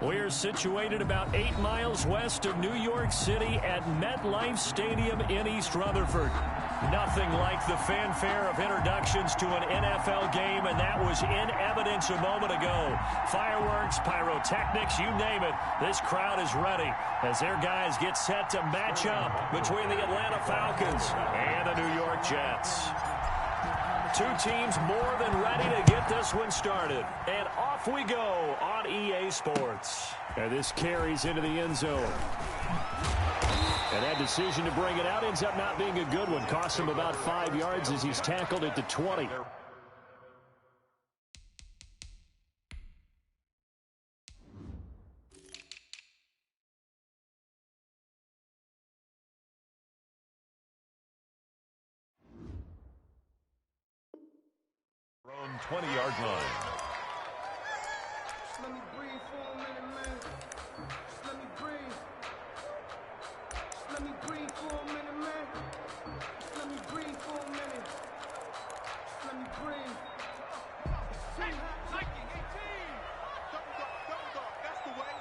We're situated about 8 miles west of New York City at MetLife Stadium in East Rutherford. Nothing like the fanfare of introductions to an NFL game, and that was in evidence a moment ago. Fireworks, pyrotechnics, you name it. This crowd is ready as their guys get set to match up between the Atlanta Falcons and the New York Jets. Two teams more than ready to get this one started. And off we go on EA Sports. And this carries into the end zone. And that decision to bring it out ends up not being a good one. Costs him about 5 yards as he's tackled at the 20. From 20-yard line. Just let me breathe for a minute, man. Just let me breathe. Just let me breathe for a minute, man. Just let me breathe for a minute. Just let me breathe. Hey, 19, 18. Double dog, that's the way.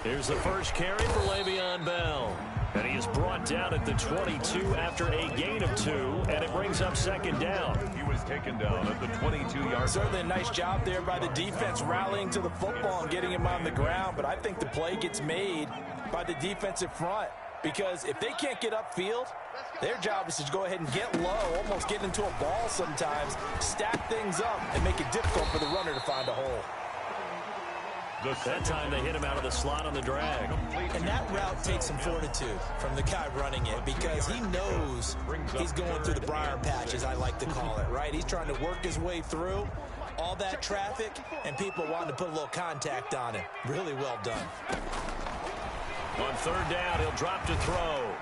Here's the first carry for Le'Veon Bell. And he is brought down at the 22 after a gain of 2, and it brings up second down. He was taken down at the 22-yard line. Certainly a nice job there by the defense rallying to the football and getting him on the ground, but I think the play gets made by the defensive front because if they can't get upfield, their job is to go ahead and get low, almost get into a ball sometimes, stack things up, and make it difficult for the runner to find a hole. That time they hit him out of the slot on the drag. And that route takes some fortitude from the guy running it because he knows he's going through the briar patch, as I like to call it, right? He's trying to work his way through all that traffic, and people wanting to put a little contact on him. Really well done. On third down, he'll drop to throw.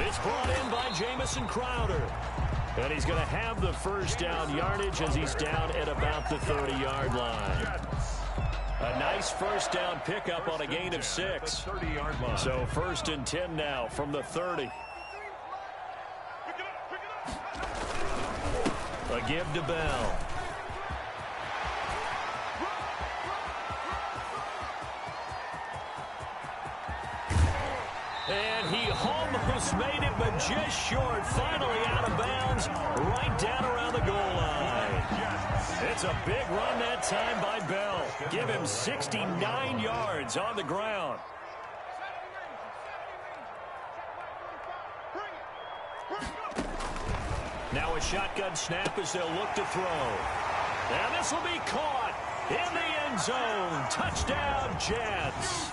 It's brought in by Jamison Crowder. And he's going to have the first down yardage as he's down at about the 30-yard line. A nice first down pickup on a gain of 6. So first and 10 now from the 30. A give to Bell. And he almost made it, but just short. Finally out of bounds, right down around the goal line. It's a big run that time by Bell. Give him 69 yards on the ground. Now a shotgun snap as they'll look to throw. And this will be caught in the end zone. Touchdown, Jets.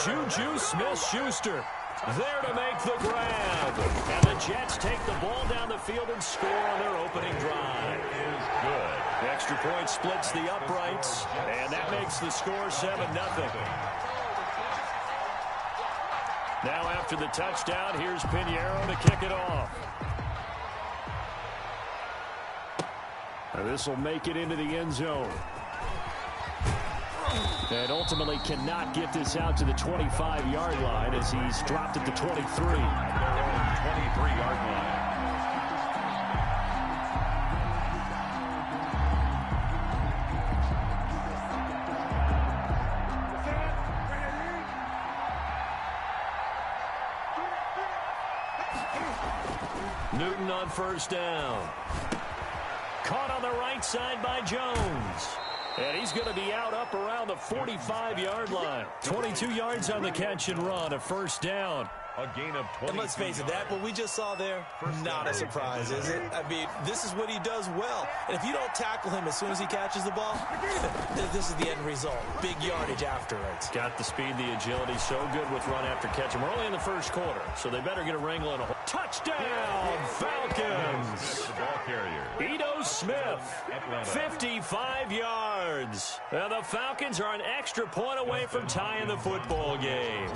Juju Smith-Schuster there to make the grab. And the Jets take the ball down the field and score on their opening drive. Is good. The extra point splits the uprights, and that makes the score 7-0. Now after the touchdown, here's Pinheiro to kick it off. This will make it into the end zone. And ultimately cannot get this out to the 25-yard line as he's dropped at the 23. Their own 23-yard line. Newton on first down. Caught on the right side by Jones. And he's going to be out up around the 45-yard line. 22 yards on the catch and run, a first down. A gain of 20. And let's face it, that what we just saw there, not a surprise, is it? I mean, this is what he does well. And if you don't tackle him as soon as he catches the ball, this is the end result. Big yardage afterwards. Got the speed, the agility, so good with run after catch. And we're only in the first quarter, so they better get a wrangle in a hole. Touchdown, Falcons! The ball carrier. Ito Smith, 55 yards. And the Falcons are an extra point away from tying the football game.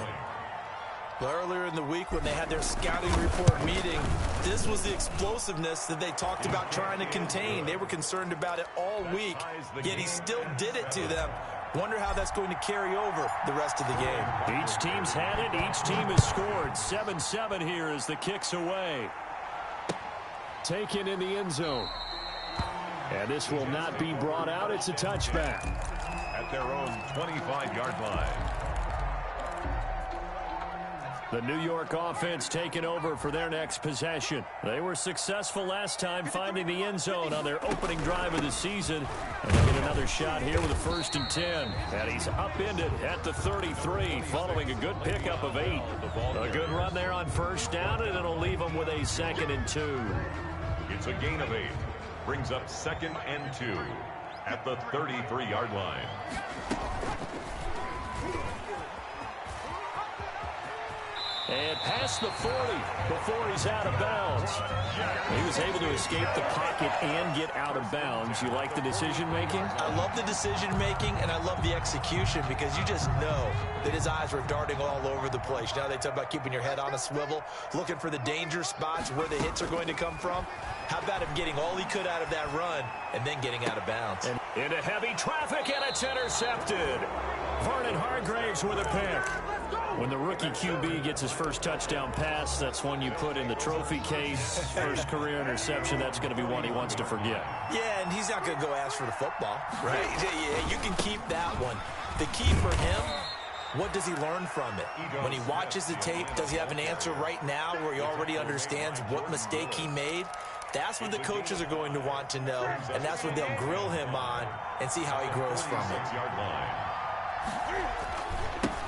Earlier in the week when they had their scouting report meeting, this was the explosiveness that they talked about trying to contain. They were concerned about it all week, yet he still did it to them. Wonder how that's going to carry over the rest of the game. Each team's had it. Each team has scored. 7-7 here as the kick's away. Taken in the end zone. And this will not be brought out. It's a touchback. At their own 25-yard line. The New York offense taking over for their next possession. They were successful last time finding the end zone on their opening drive of the season. And they get another shot here with a 1st and 10. And he's upended at the 33 following a good pickup of 8. A good run there on 1st down, and it'll leave them with a 2nd and 2. It's a gain of 8. Brings up 2nd and 2 at the 33-yard line. And past the 40 before he's out of bounds. He was able to escape the pocket and get out of bounds. You like the decision-making? I love the decision-making, and I love the execution because you just know that his eyes were darting all over the place. You know, they talk about keeping your head on a swivel, looking for the danger spots where the hits are going to come from. How about him getting all he could out of that run and then getting out of bounds? And into heavy traffic, and it's intercepted. Vernon Hargraves with a pick. When the rookie QB gets his first touchdown pass, that's one you put in the trophy case. First career interception, that's going to be one he wants to forget. Yeah, and he's not going to go ask for the football, right? Yeah, you can keep that one. The key for him, what does he learn from it? When he watches the tape, does he have an answer right now where he already understands what mistake he made? That's what the coaches are going to want to know, and that's what they'll grill him on and see how he grows from it.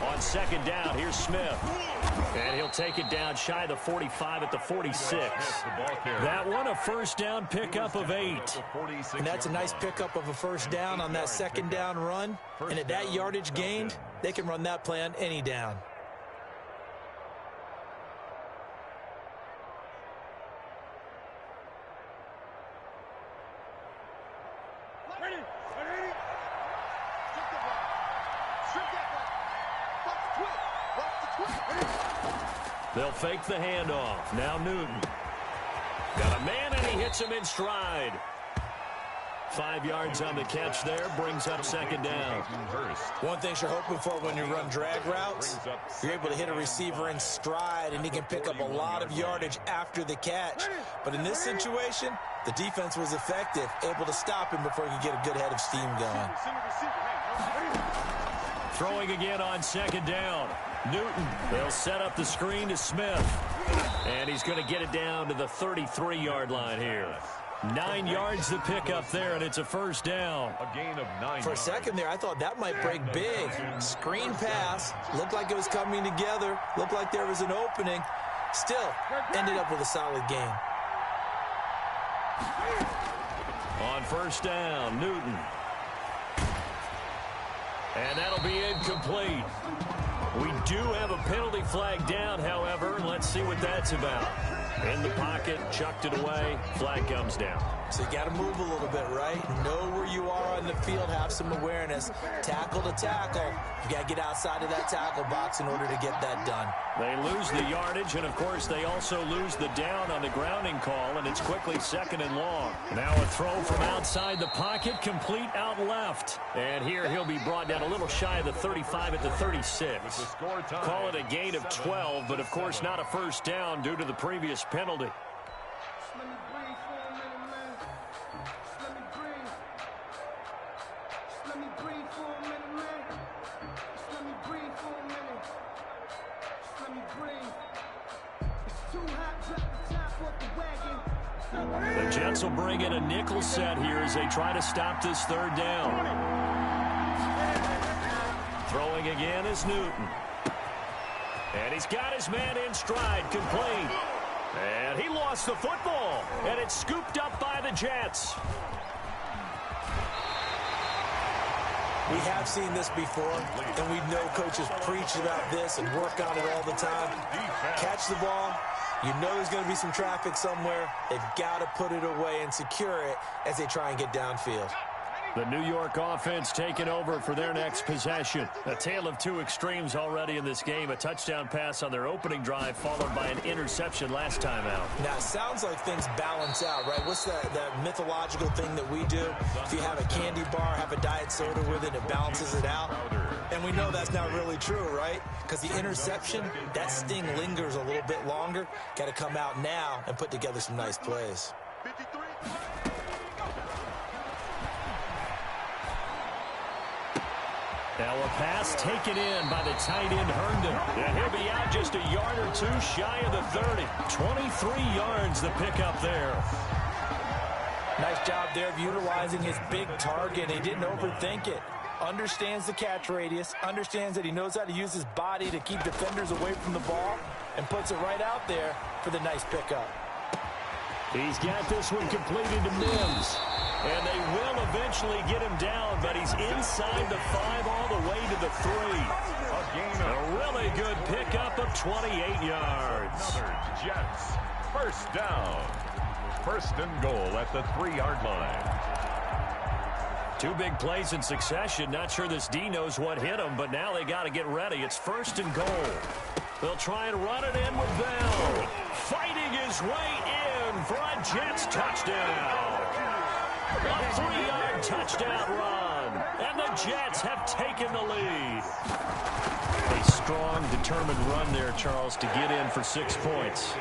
On 2nd down, here's Smith. And he'll take it down shy of the 45 at the 46. That one, a 1st down pickup of 8. And that's a nice pickup of a 1st down on that 2nd down run. And at that yardage gained, they can run that play on any down. They'll fake the handoff. Now Newton. Got a man, and he hits him in stride. 5 yards on the catch there, brings up 2nd down. One thing you're hoping for when you run drag routes, you're able to hit a receiver in stride, and he can pick up a lot of yardage after the catch. But in this situation, the defense was effective, able to stop him before he could get a good head of steam going. Throwing again on 2nd down. Newton, they'll set up the screen to Smith. And he's going to get it down to the 33-yard line here. 9 yards to pick up there, and it's a 1st down. A gain of 9. For a second there, I thought that might break big. Screen pass, looked like it was coming together, looked like there was an opening. Still, ended up with a solid gain. On 1st down, Newton. And that'll be incomplete. We do have a penalty flag down, however, and let's see what that's about. In the pocket, chucked it away, flag comes down. So you got to move a little bit, right? Know where you are on the field, have some awareness. Tackle to tackle. You got to get outside of that tackle box in order to get that done. They lose the yardage, and of course they also lose the down on the grounding call, and it's quickly 2nd and long. Now a throw from outside the pocket, complete out left. And here he'll be brought down a little shy of the 35 at the 36. Call it a gain of 12, but of course not a 1st down due to the previous penalty. Let me breathe for a minute, man. Just let me breathe. Just let me breathe for a minute, man. Just let me breathe for a minute. Just let me breathe. It's too hot, drop the top off the wagon. The Jets will bring in a nickel set here as they try to stop this 3rd down. Throwing again is Newton. And he's got his man in stride, complete. And he lost the football, and it's scooped up by the Jets. We have seen this before, and we know coaches preach about this and work on it all the time. Catch the ball. You know there's going to be some traffic somewhere. They've got to put it away and secure it as they try and get downfield. The New York offense taking over for their next possession. A tale of two extremes already in this game. A touchdown pass on their opening drive followed by an interception last time out. Now, it sounds like things balance out, right? What's that mythological thing that we do? If you have a candy bar, have a diet soda with it, it balances it out. And we know that's not really true, right? Because the interception, that sting lingers a little bit longer. Got to come out now and put together some nice plays. Now a pass taken in by the tight end Herndon. And he'll be out just a yard or two shy of the 30. 23 yards the pickup there. Nice job there of utilizing his big target. He didn't overthink it. Understands the catch radius, understands that he knows how to use his body to keep defenders away from the ball, and puts it right out there for the nice pickup. He's got this one completed to Mims. And they will eventually get him down, but he's inside the 5 all the way to the 3. A really good pickup of 28 yards. Another Jets. First down. First and goal at the 3-yard line. 2 big plays in succession. Not sure this D knows what hit him, but now they got to get ready. It's first and goal. They'll try and run it in with Bell. Fighting his way in for a Jets touchdown. A 3-yard touchdown run. And the Jets have taken the lead. A strong, determined run there, Charles, to get in for 6 points.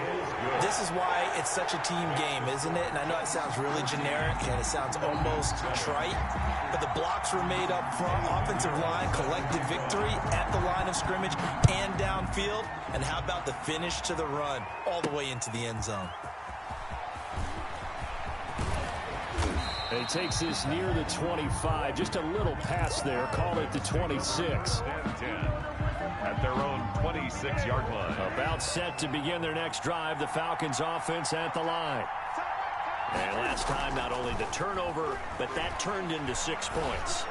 This is why it's such a team game, isn't it? And I know it sounds really generic and it sounds almost trite, but the blocks were made up front, offensive line, collective victory at the line of scrimmage and downfield. And how about the finish to the run all the way into the end zone? And he takes this near the 25. Just a little pass there. Call it the 26. And 10 at their own 26-yard line. About set to begin their next drive. The Falcons offense at the line. And last time, not only the turnover, but that turned into 6 points.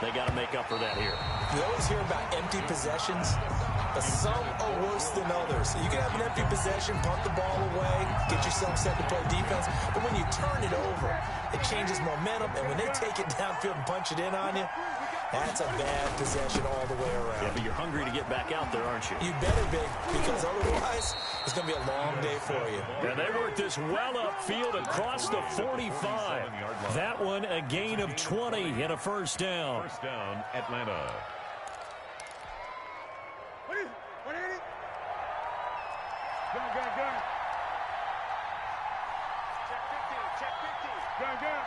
They got to make up for that here. You always hear about empty possessions, but some are worse than others. You can have an empty possession, punt the ball away, get yourself set to play defense, but when you turn it over, it changes momentum, and when they take it downfield and punch it in on you, that's a bad possession all the way around. Yeah, but you're hungry to get back out there, aren't you? You better be, because otherwise, it's going to be a long day for you. And they work this well upfield across the 45. That one a gain of 20 and a first down. First down, Atlanta. Gun. Check 15. Gun.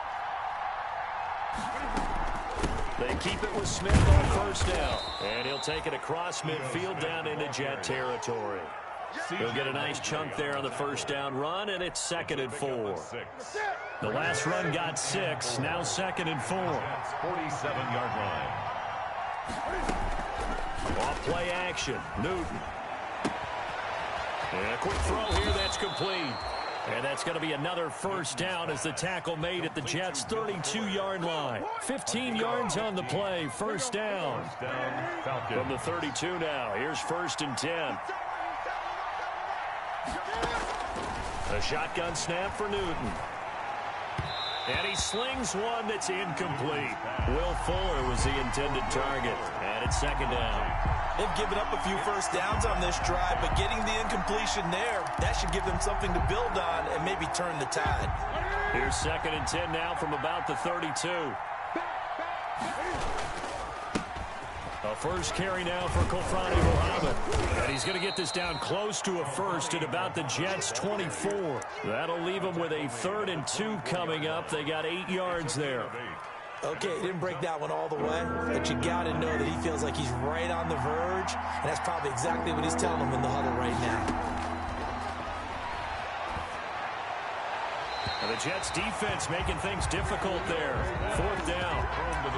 They keep it with Smith on first down. And he'll take it across midfield down into Jet territory. He'll get a nice chunk there on the first down run, and it's 2nd and 4. The last run got 6, now 2nd and 4. 47-yard line. Off play action, Newton. And a quick throw here, that's complete. And that's going to be another first down as the tackle made at the Jets' 32-yard line. 15 yards on the play, first down. First down, Falcons. From the 32 now, here's 1st and 10. A shotgun snap for Newton. And he slings one that's incomplete. Will Fuller was the intended target. And it's 2nd down. They've given up a few first downs on this drive, but getting the incompletion there, that should give them something to build on and maybe turn the tide. Here's 2nd and 10 now from about the 32. A first carry now for Kofrani Muhammad. And he's going to get this down close to a first at about the Jets' 24. That'll leave them with a 3rd and 2 coming up. They got 8 yards there. Okay, he didn't break that one all the way, but you got to know that he feels like he's right on the verge, and that's probably exactly what he's telling them in the huddle right now. And the Jets defense making things difficult there. 4th down.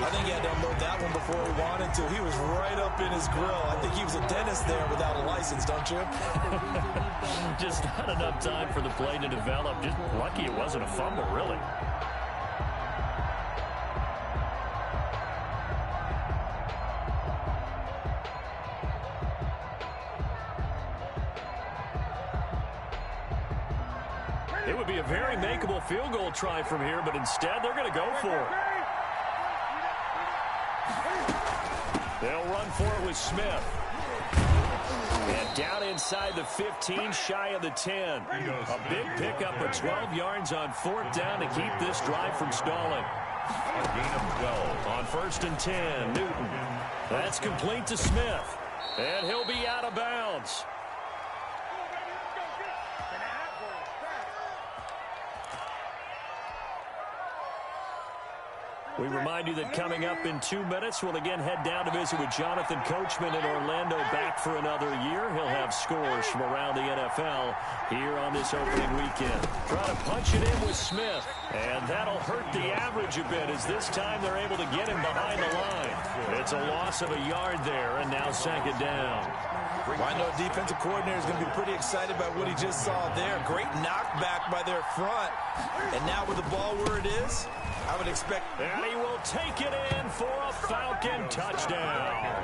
I think he had to unload that one before he wanted to. He was right up in his grill. I think he was a dentist there without a license, don't you? Just not enough time for the play to develop. Just lucky it wasn't a fumble, really. It would be a very makeable field goal try from here, but instead they're going to go for it. They'll run for it with Smith. And down inside the 15, shy of the 10. A big pickup of 12 yards on 4th down to keep this drive from stalling. A gain of 12. On 1st and 10, Newton. That's complete to Smith. And he'll be out of bounds. We remind you that coming up in 2 minutes, we'll again head down to visit with Jonathan Coachman in Orlando, back for another year. He'll have scores from around the NFL here on this opening weekend. Trying to punch it in with Smith, and that'll hurt the average a bit as this time they're able to get him behind the line. It's a loss of a yard there, and now second down. Well, I know defensive coordinator is going to be pretty excited about what he just saw there. Great knockback by their front. And now with the ball where it is, I would expect... And he will take it in for a Falcon touchdown.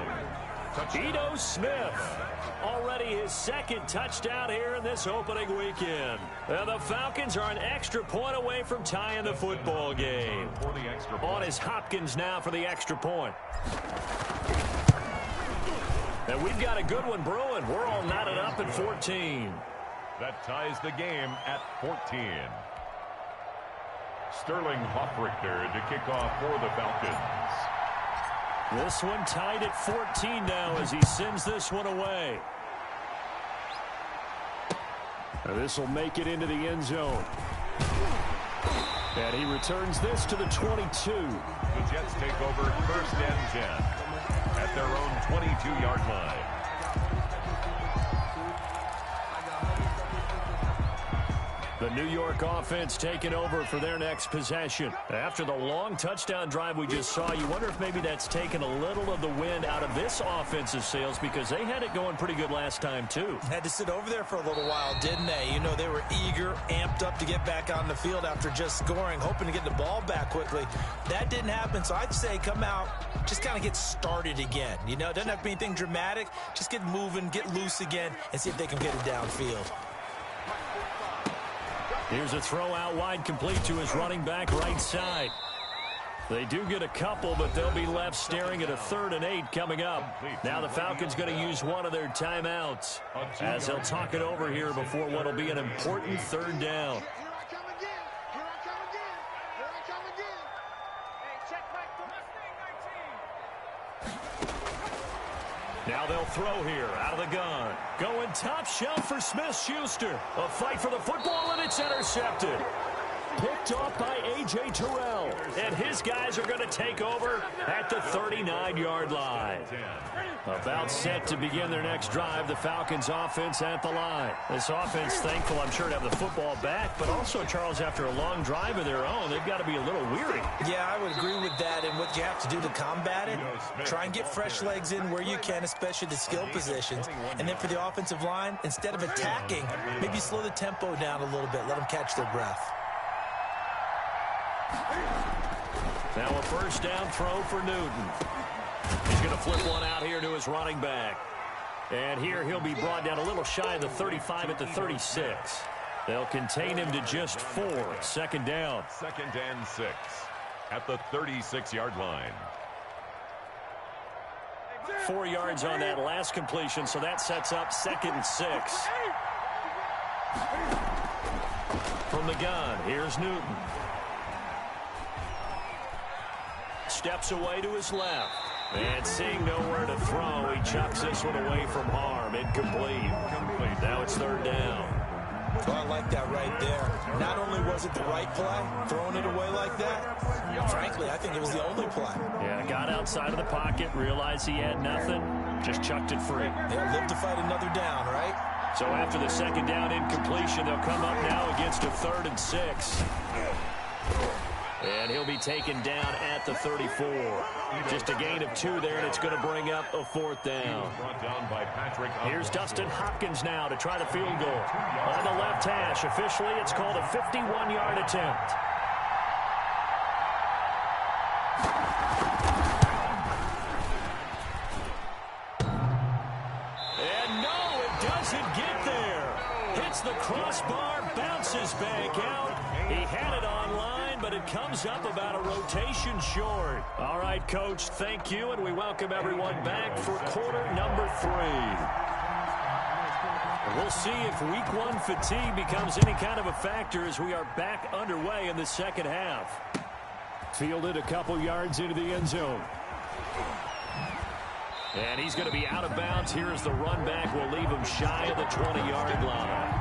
Ito Smith, already his second touchdown here in this opening weekend. And the Falcons are an extra point away from tying the football game. On is Hopkins now for the extra point. And we've got a good one brewing. We're all knotted up at 14. That ties the game at 14. Sterling Hoffrichter to kick off for the Falcons. This one tied at 14 now as he sends this one away. Now this will make it into the end zone. And he returns this to the 22. The Jets take over first and 10 at their own 22-yard line. The New York offense taking over for their next possession. After the long touchdown drive we just saw, you wonder if maybe that's taken a little of the wind out of this offensive sails because they had it going pretty good last time too. Had to sit over there for a little while, didn't they? You know, they were eager, amped up to get back on the field after just scoring, hoping to get the ball back quickly. That didn't happen, so I'd say come out, just kind of get started again. You know, it doesn't have to be anything dramatic. Just get moving, get loose again, and see if they can get it downfield. Here's a throw out wide, complete to his running back right side. They do get a couple, but they'll be left staring at a 3rd and 8 coming up. Now the Falcons going to use one of their timeouts as they'll talk it over here before what will be an important 3rd down. Now they'll throw here out of the gun. Going top shelf for Smith-Schuster. A fight for the football, and it's intercepted. Picked off by A.J. Terrell. And his guys are going to take over at the 39-yard line. About set to begin their next drive, the Falcons offense at the line. This offense thankful, I'm sure, to have the football back, but also, Charles, after a long drive of their own, they've got to be a little weary. Yeah, I would agree with that, and what you have to do to combat it, try and get fresh legs in where you can, especially the skill positions. And then for the offensive line, instead of attacking, maybe slow the tempo down a little bit, let them catch their breath. Now a first down throw for Newton. He's going to flip one out here to his running back. And here he'll be brought down a little shy of the 35 at the 36. They'll contain him to just 4. Second down. 2nd and 6 at the 36-yard line. 4 yards on that last completion, so that sets up 2nd and 6. From the gun, here's Newton. Steps away to his left. And seeing nowhere to throw, he chucks this one away from harm. Incomplete. Now it's 3rd down. Well, I like that right there. Not only was it the right play, throwing it away like that, frankly, I think it was the only play. Yeah, got outside of the pocket, realized he had nothing, just chucked it free. They'll live to fight another down, right? So after the 2nd down incompletion, they'll come up now against a 3rd and 6. And he'll be taken down at the 34. Just a gain of 2 there, and it's going to bring up a 4th down. Here's Dustin Hopkins now to try the field goal. On the left hash, officially it's called a 51-yard attempt. And no, it doesn't get there. Hits the crossbar, bounces back out. He had it online, but it comes up about a rotation short. All right, Coach, thank you, and we welcome everyone back for quarter number 3. We'll see if week 1 fatigue becomes any kind of a factor as we are back underway in the second half. Fielded a couple yards into the end zone. And he's going to be out of bounds. Here's the run back. We'll leave him shy of the 20-yard line.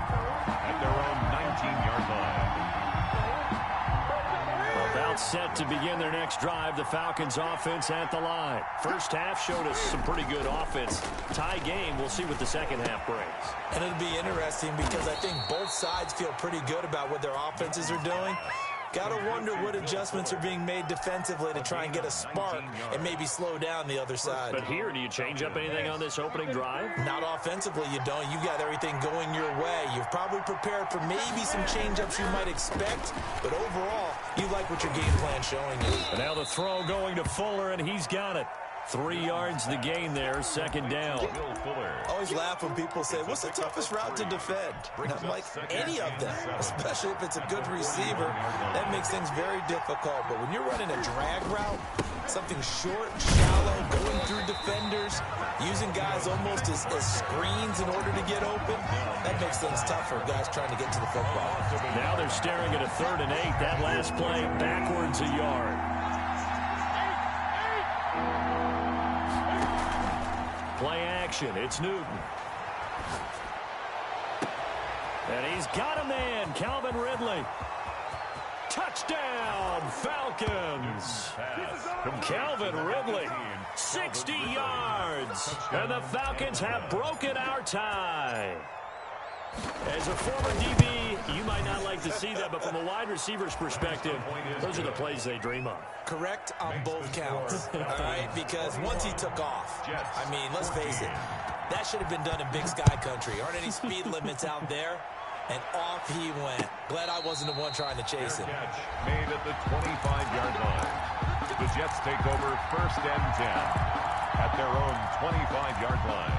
At their own 19-yard line. About set to begin their next drive, the Falcons offense at the line. First half showed us some pretty good offense. Tie game, we'll see what the second half brings. And it'll be interesting because I think both sides feel pretty good about what their offenses are doing. Got to wonder what adjustments are being made defensively to try and get a spark and maybe slow down the other side. But here, do you change up anything on this opening drive? Not offensively, you don't. You got everything going your way. You've probably prepared for maybe some change-ups you might expect, but overall, you like what your game plan's showing you. And now the throw going to Fuller, and he's got it. 3 yards the gain there, second down. I always laugh when people say, what's the toughest route to defend? And I'm like, any of them, especially if it's a good receiver. That makes things very difficult. But when you're running a drag route, something short, shallow, going through defenders, using guys almost as screens in order to get open, that makes things tough for guys trying to get to the football. Now they're staring at a 3rd and 8. That last play, backwards a yard. Play action, it's Newton. And he's got a man, Calvin Ridley. Touchdown, Falcons. Calvin Ridley, 60 yards. And the Falcons have broken our tie. As a former DB, you might not like to see that, but from a wide receiver's perspective, those are the plays they dream of. Correct on both counts, all right? Because once he took off, I mean, let's face it, that should have been done in Big Sky Country. Aren't any speed limits out there? And off he went. Glad I wasn't the one trying to chase him. Made at the 25-yard line. The Jets take over 1st and 10 at their own 25-yard line.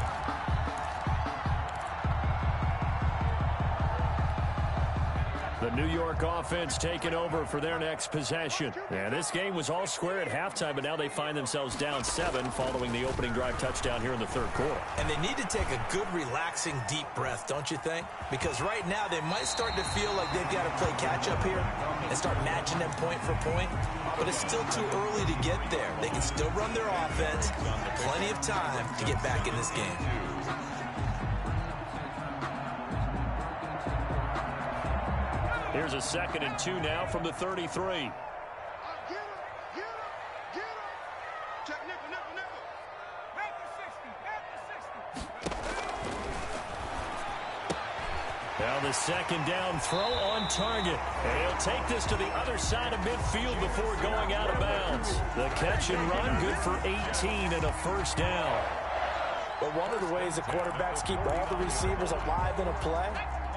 The New York offense taking over for their next possession. And this game was all square at halftime, but now they find themselves down 7 following the opening drive touchdown here in the 3rd quarter. And they need to take a good, relaxing, deep breath, don't you think? Because right now they might start to feel like they've got to play catch-up here and start matching them point for point. But it's still too early to get there. They can still run their offense. Plenty of time to get back in this game. Here's a 2nd and 2 now from the 33. Get him. Check nickel. Back to 60. Now the 2nd down throw on target. And he'll take this to the other side of midfield before going out of bounds. The catch and run good for 18 and a 1st down. But one of the ways the quarterbacks keep all the receivers alive in a play,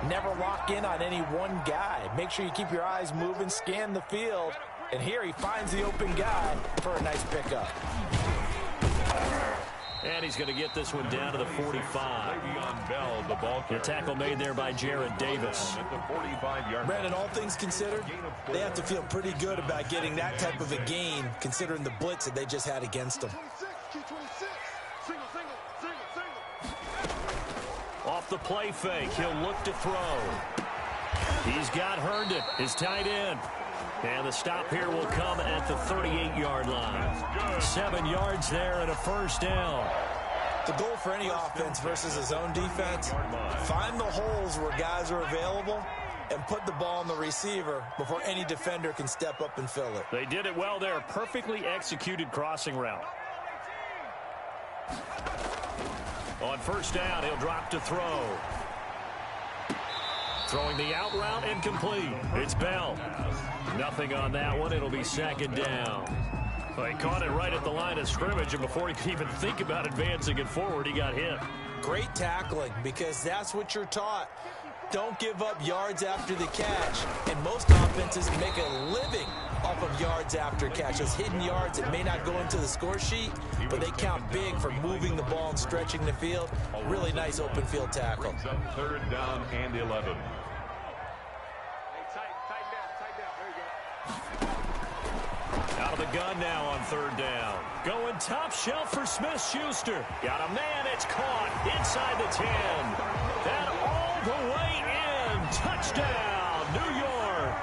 never lock in on any one guy. Make sure you keep your eyes moving, scan the field. And here he finds the open guy for a nice pickup. And he's going to get this one down to the 45. The tackle made there by Jared Davis. Brandon, all things considered, they have to feel pretty good about getting that type of a gain, considering the blitz that they just had against them. Off the play fake, he'll look to throw. He's got Herndon, his tight end. And the stop here will come at the 38-yard line. 7 yards there and a 1st down. The goal for any offense versus his own defense, find the holes where guys are available and put the ball on the receiver before any defender can step up and fill it. They did it well there. Perfectly executed crossing route. On 1st down, he'll drop to throw. Throwing the out route and complete. It's Bell. Nothing on that one. It'll be 2nd down. Well, he caught it right at the line of scrimmage, and before he could even think about advancing it forward, he got hit. Great tackling, because that's what you're taught. Don't give up yards after the catch. And most offenses make a living off of yards after catch. Those hidden yards that may not go into the score sheet, but they count big for moving the ball and stretching the field. Really nice open field tackle. 3rd down and 11. Out of the gun now on 3rd down. Going top shelf for Smith-Schuster. Got a man, it's caught inside the 10. And all the way in. Touchdown, New York.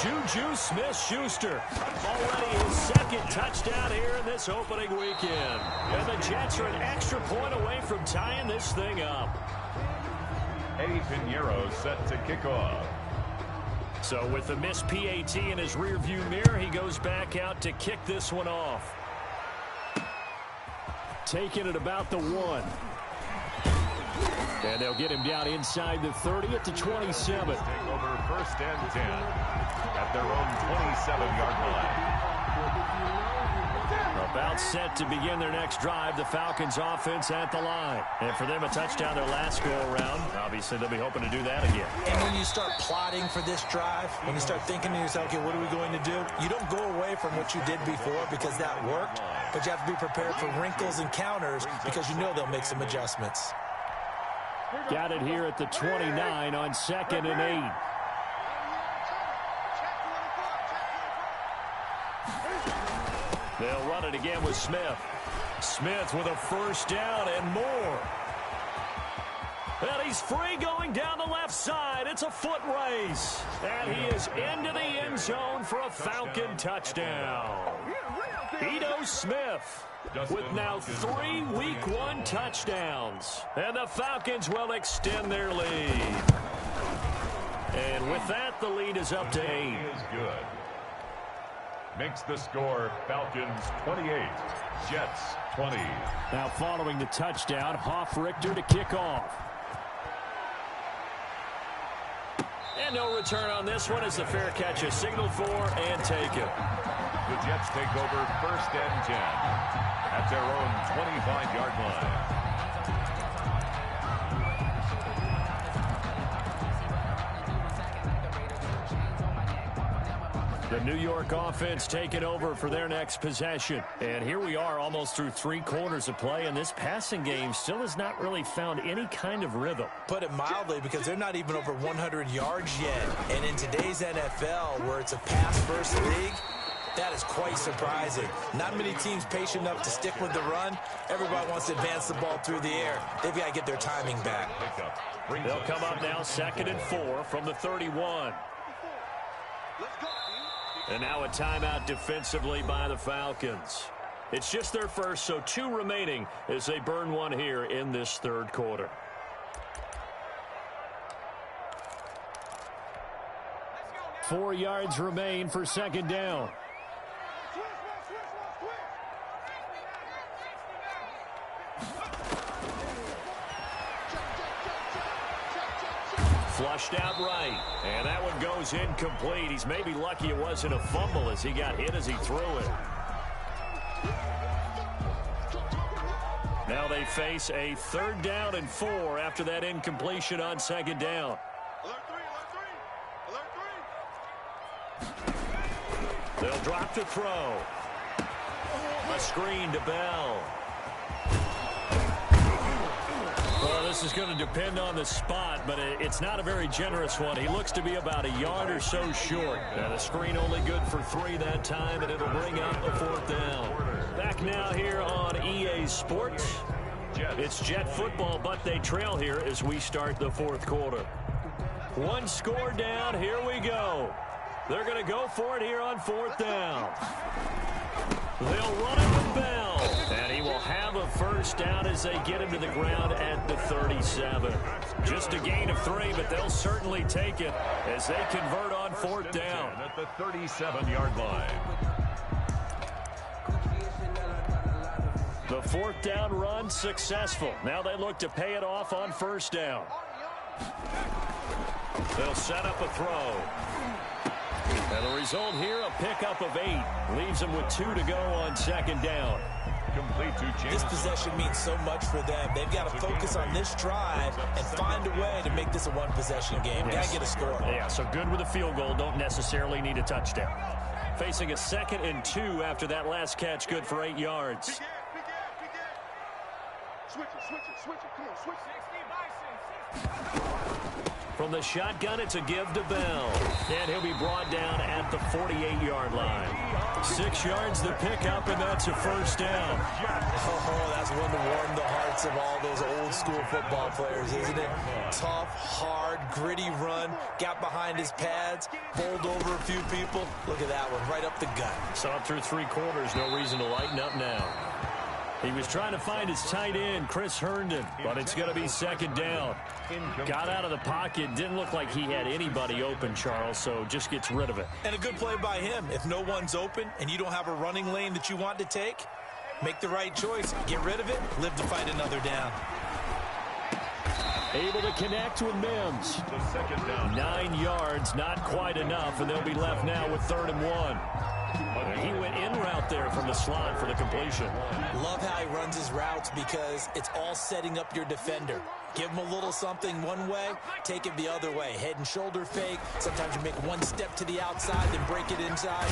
Juju Smith-Schuster. Already his 2nd touchdown here in this opening weekend. And the Jets are an extra point away from tying this thing up. Eddie Pinheiro set to kick off. So with the missed PAT in his rearview mirror, he goes back out to kick this one off. Taking it about the 1. And they'll get him down inside the 30 at the 27. Take over 1st and 10 at their own 27-yard line. About set to begin their next drive. The Falcons offense at the line. And for them, a touchdown their last go-around. Obviously, they'll be hoping to do that again. And when you start plotting for this drive, when you start thinking to yourself, okay, what are we going to do? You don't go away from what you did before because that worked, but you have to be prepared for wrinkles and counters because you know they'll make some adjustments. Got it here at the 29 on 2nd and 8. They'll run it again with Smith. Smith with a 1st down and more. And he's free going down the left side. It's a foot race. And he is into the end zone for a Falcon touchdown. Ito Smith with now 3 Week 1 touchdowns. And the Falcons will extend their lead. And with that, the lead is up to 8. Is good. Makes the score Falcons 28, Jets 20. Now following the touchdown, Hoff-Richter to kick off. And no return on this one as the fair catch is signaled for and taken. The Jets take over 1st and 10 at their own 25-yard line. The New York offense taking over for their next possession. And here we are almost through 3 quarters of play, and this passing game still has not really found any kind of rhythm. Put it mildly, because they're not even over 100 yards yet. And in today's NFL, where it's a pass-first league, that is quite surprising. Not many teams patient enough to stick with the run. Everybody wants to advance the ball through the air. They've got to get their timing back. They'll come up now 2nd and 4 from the 31. And now a timeout defensively by the Falcons. It's just their first, so 2 remaining as they burn one here in this 3rd quarter. Let's go now. 4 yards remain for 2nd down. Flushed out right, and that one goes incomplete. He's maybe lucky it wasn't a fumble as he got hit as he threw it. Now they face a 3rd down and 4 after that incompletion on 2nd down. Alert 3. They'll drop to throw. A screen to Bell. Well, this is going to depend on the spot, but it's not a very generous one. He looks to be about a yard or so short. And the screen only good for 3 that time, and it'll bring up a 4th down. Back now here on EA Sports. It's Jet football, but they trail here as we start the 4th quarter. 1 score down. Here we go. They're going to go for it here on 4th down. They'll run it with Bell. And he will have a 1st down as they get him to the ground at the 37. Just a gain of 3, but they'll certainly take it as they convert on 4th down. At the 37-yard line. The 4th down run successful. Now they look to pay it off on 1st down. They'll set up a throw. And the result here, a pickup of 8. Leaves them with 2 to go on 2nd down. Complete to James. This possession means so much for them. They've got to focus on this drive and find a way to make this a 1-possession game. Yes. Got to get a score. Yeah, so good with a field goal. Don't necessarily need a touchdown. Facing a 2nd and 2 after that last catch, good for 8 yards. Switch it. Come on, switch it. 60 by 6. From the shotgun, it's a give to Bell. And he'll be brought down at the 48-yard line. 6 yards the pickup, and that's a 1st down. Oh, that's one to warm the hearts of all those old school football players, isn't it? Tough, hard, gritty run. Got behind his pads, bowled over a few people. Look at that one, right up the gut. So up through 3 quarters, no reason to lighten up now. He was trying to find his tight end, Chris Herndon, but it's going to be second down. Got out of the pocket. Didn't look like he had anybody open, Charles, so just gets rid of it. And a good play by him. If no one's open and you don't have a running lane that you want to take, make the right choice. Get rid of it. Live to fight another down. Able to connect with Mims. 9 yards, not quite enough, and they'll be left now with 3rd and 1. He went in route there from the slot for the completion. Love how he runs his routes because it's all setting up your defender. Give him a little something one way, take it the other way. Head and shoulder fake. Sometimes you make one step to the outside, then break it inside.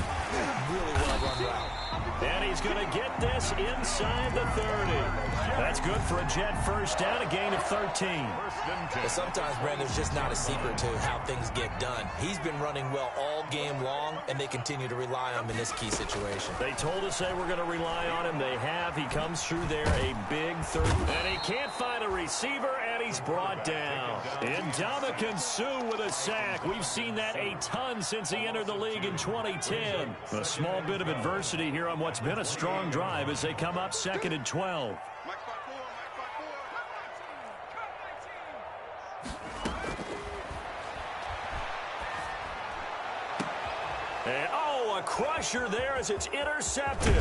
Really well-run route. And he's going to get this inside the 30. That's good for a Jet first down, a gain of 13. But sometimes, Brandon, there's just not a secret to how things get done. He's been running well all game long, and they continue to rely on him in this key situation. They told us they were going to rely on him. They have. He comes through there, a big 3rd. And he can't find a receiver, and he's brought down. Ndamukong Suh with a sack. We've seen that a ton since he entered the league in 2010. A small bit of adversity here on what's been a strong drive as they come up 2nd and 12. And, a crusher there as it's intercepted.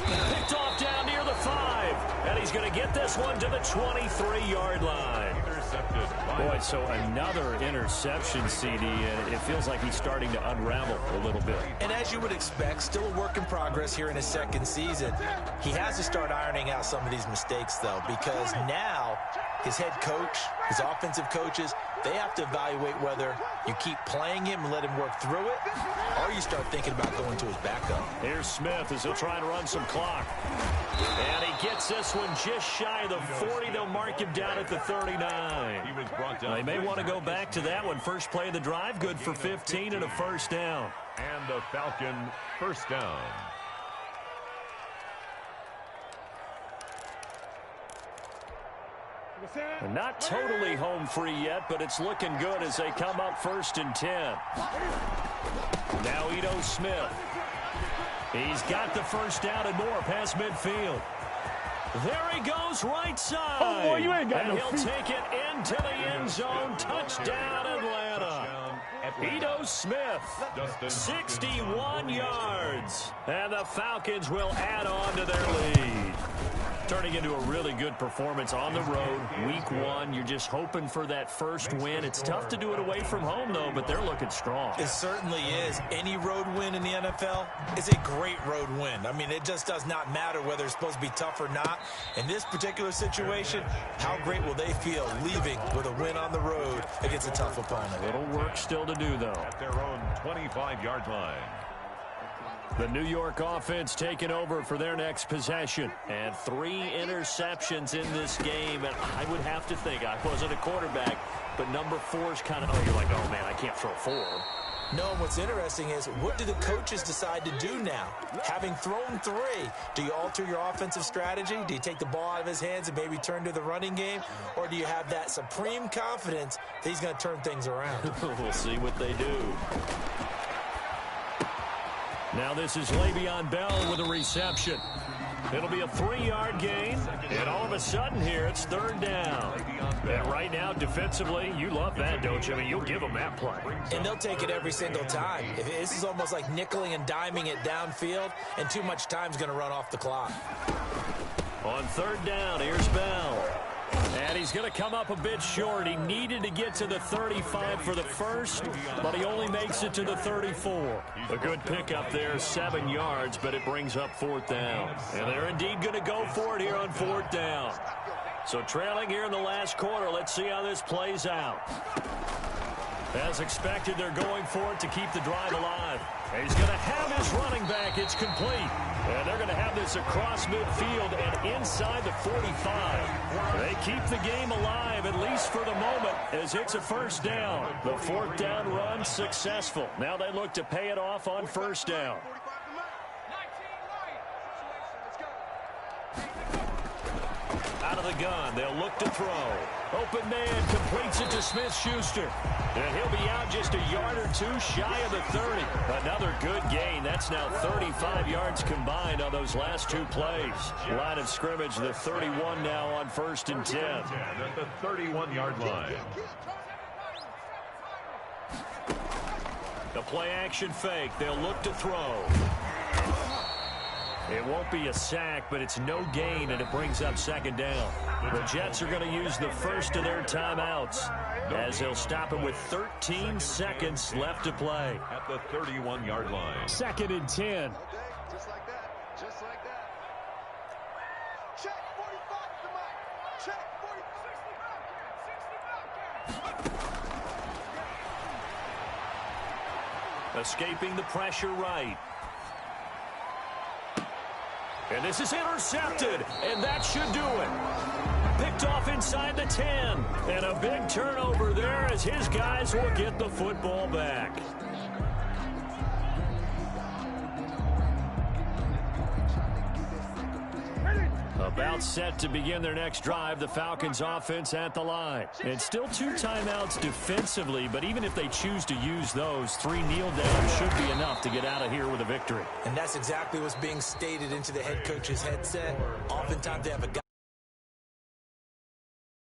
Picked off down near the 5. And he's going to get this one to the 23-yard line. Intercepted. Boy, so another interception, CD, and it feels like he's starting to unravel a little bit. And as you would expect, still a work in progress here in his 2nd season. He has to start ironing out some of these mistakes, though, because now his head coach, his offensive coaches, they have to evaluate whether you keep playing him and let him work through it, or you start thinking about going to his backup. Here's Smith as he'll try to run some clock. And he gets this one just shy of the 40. They'll mark him down at the 39. He was brought down. They may want to go back to that one. First play of the drive, good for 15 and a first down. And a Falcon first down. Not totally home free yet, but it's looking good as they come up 1st and 10. Now Ito Smith. He's got the first down and more past midfield. There he goes, right side. Oh, boy, you ain't got and no he'll feet. take it into the end zone. Touchdown, Atlanta. Ito Smith, 61 yards. And the Falcons will add on to their lead. Turning into a really good performance on the road. Week 1, you're just hoping for that first win. It's tough to do it away from home, though, but they're looking strong. It certainly is. Any road win in the NFL is a great road win. I mean, it just does not matter whether it's supposed to be tough or not. In this particular situation, how great will they feel leaving with a win on the road against a tough opponent? Little work still to do, though. At their own 25-yard line. The New York offense taking over for their next possession. And 3 interceptions in this game. And I would have to think, I wasn't a quarterback, but number 4 is kind of, you're like, oh, man, I can't throw 4. No, and what's interesting is, what do the coaches decide to do now? Having thrown 3, do you alter your offensive strategy? Do you take the ball out of his hands and maybe turn to the running game? Or do you have that supreme confidence that he's going to turn things around? We'll see what they do. Now this is Le'Veon Bell with a reception. It'll be a 3-yard gain, and all of a sudden here, it's 3rd down. And right now, defensively, you love that, don't you? I mean, you'll give them that play. And they'll take it every single time. This is almost like nickeling and diming it downfield, and too much time's going to run off the clock. On 3rd down, here's Bell. And he's going to come up a bit short. He needed to get to the 35 for the first, but he only makes it to the 34. A good pickup there, 7 yards, but it brings up 4th down. And they're indeed going to go for it here on 4th down. So trailing here in the last quarter, let's see how this plays out. As expected, they're going for it to keep the drive alive. And he's going to have his running back. It's complete. And they're going to have this across midfield and inside the 45. They keep the game alive, at least for the moment, as it's a first down. The 4th down run successful. Now they look to pay it off on 1st down. Out of the gun, they'll look to throw. Open man completes it to Smith-Schuster. And he'll be out just a yard or two shy of the 30. Another good gain. That's now 35 yards combined on those last two plays. Line of scrimmage, the 31 now on 1st and 10. At the 31-yard line. The play action fake. They'll look to throw. It won't be a sack, but it's no gain, and it brings up 2nd down. The Jets are going to use the first of their timeouts as they'll stop him with 13 seconds left to play. At the 31-yard line. 2nd and 10. Just like that. Just like that. Check 45 to the mic. Check 45. 60 Bobcats. 60 Bobcats. Escaping the pressure right. And this is intercepted, and that should do it. Picked off inside the 10, and a big turnover there as his guys will get the football back. About set to begin their next drive, the Falcons offense at the line. And still 2 timeouts defensively, but even if they choose to use those, 3 kneel downs should be enough to get out of here with a victory. And that's exactly what's being stated into the head coach's headset. Oftentimes they have a guy